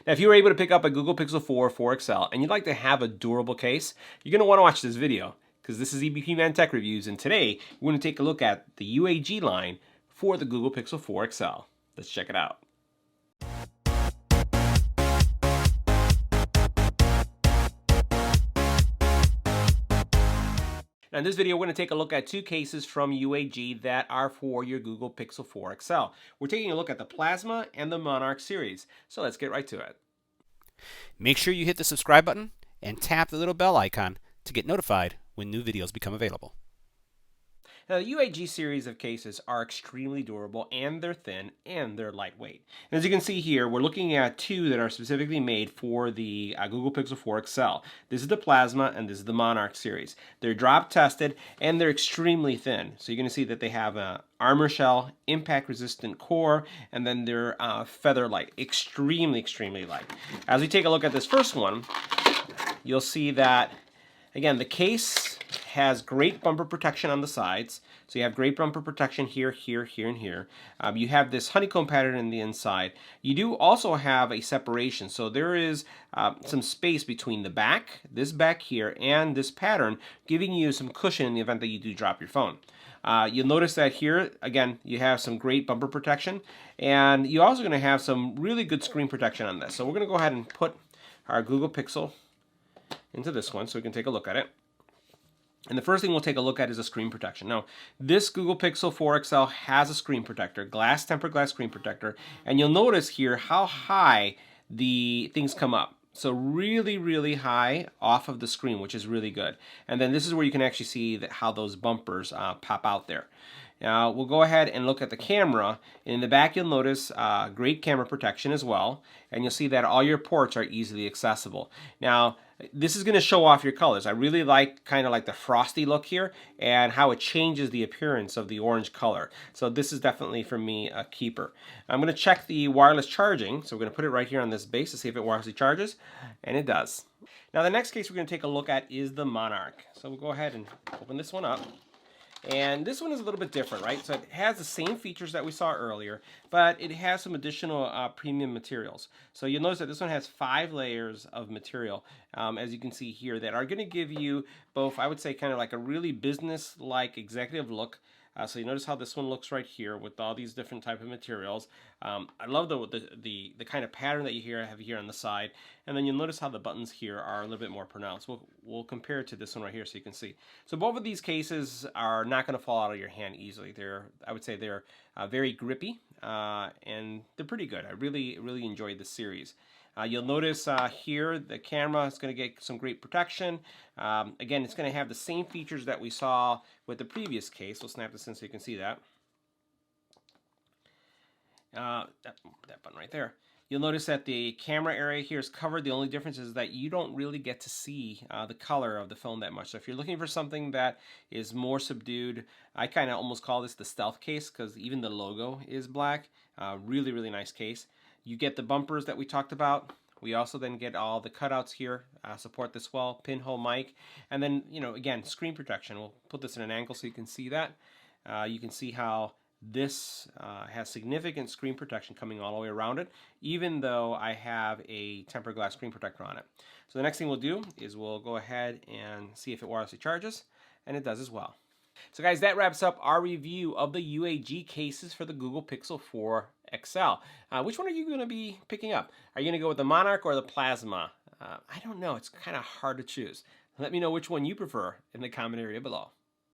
Now, if you were able to pick up a Google Pixel 4 4 XL and you'd like to have a durable case, you're going to want to watch this video because this is EBPMAN Tech Reviews, and today we're going to take a look at the UAG line for the Google Pixel 4 XL. Let's check it out. Now in this video, we're going to take a look at two cases from UAG that are for your Google Pixel 4 XL. We're taking a look at the Plasma and the Monarch series. So let's get right to it. Make sure you hit the subscribe button and tap the little bell icon to get notified when new videos become available. Now, the UAG series of cases are extremely durable, and they're thin, and they're lightweight. And as you can see here, we're looking at two that are specifically made for the Google Pixel 4 XL. This is the Plasma, and this is the Monarch series. They're drop tested, and they're extremely thin. So you're going to see that they have a armor shell, impact-resistant core, and then they're feather light, extremely, extremely light. As we take a look at this first one, you'll see that, again, the case has great bumper protection on the sides. So you have great bumper protection here, here, here, and here. You have this honeycomb pattern in the inside. You do also have a separation. So there is some space between the back, this back here, and this pattern, giving you some cushion in the event that you do drop your phone. You'll notice that here, again, you have some great bumper protection. And you're also going to have some really good screen protection on this. So we're going to go ahead and put our Google Pixel into this one so we can take a look at it. And the first thing we'll take a look at is a screen protection. Now, this Google Pixel 4 XL has a screen protector, tempered glass screen protector, and you'll notice here how high the things come up. So really, really high off of the screen, which is really good. And then this is where you can actually see how those bumpers pop out there. Now, we'll go ahead and look at the camera. In the back, you'll notice great camera protection as well. And you'll see that all your ports are easily accessible. Now, this is going to show off your colors. I really like kind of like the frosty look here and how it changes the appearance of the orange color. So this is definitely, for me, a keeper. I'm going to check the wireless charging. So we're going to put it right here on this base to see if it wirelessly charges. And it does. Now, the next case we're going to take a look at is the Monarch. So we'll go ahead and open this one up. And this one is a little bit different, right? So it has the same features that we saw earlier, but it has some additional premium materials. So you'll notice that this one has 5 layers of material, as you can see here, that are going to give you both, I would say, kind of like a really business-like executive look. So you notice how this one looks right here with all these different type of materials. I love the kind of pattern that you have here on the side. And then you'll notice how the buttons here are a little bit more pronounced. We'll compare it to this one right here so you can see. So both of these cases are not going to fall out of your hand easily. I would say they're very grippy, and they're pretty good. I really, really enjoyed this series. You'll notice here the camera is going to get some great protection. Again, it's going to have the same features that we saw with the previous case. We'll snap this in so you can see that. That button right there. You'll notice that the camera area here is covered. The only difference is that you don't really get to see the color of the phone that much. So if you're looking for something that is more subdued, I kind of almost call this the stealth case because even the logo is black. Really, really nice case. You get the bumpers that we talked about. We also then get all the cutouts here, support this well, pinhole mic, and then, again, screen protection. We'll put this in an angle so you can see that. You can see how this has significant screen protection coming all the way around it, even though I have a tempered glass screen protector on it. So the next thing we'll do is we'll go ahead and see if it wirelessly charges, and it does as well. So guys, that wraps up our review of the UAG cases for the Google Pixel 4 XL. Which one are you going to be picking up? Are you going to go with the Monarch or the Plasma? I don't know. It's kind of hard to choose. Let me know which one you prefer in the comment area below.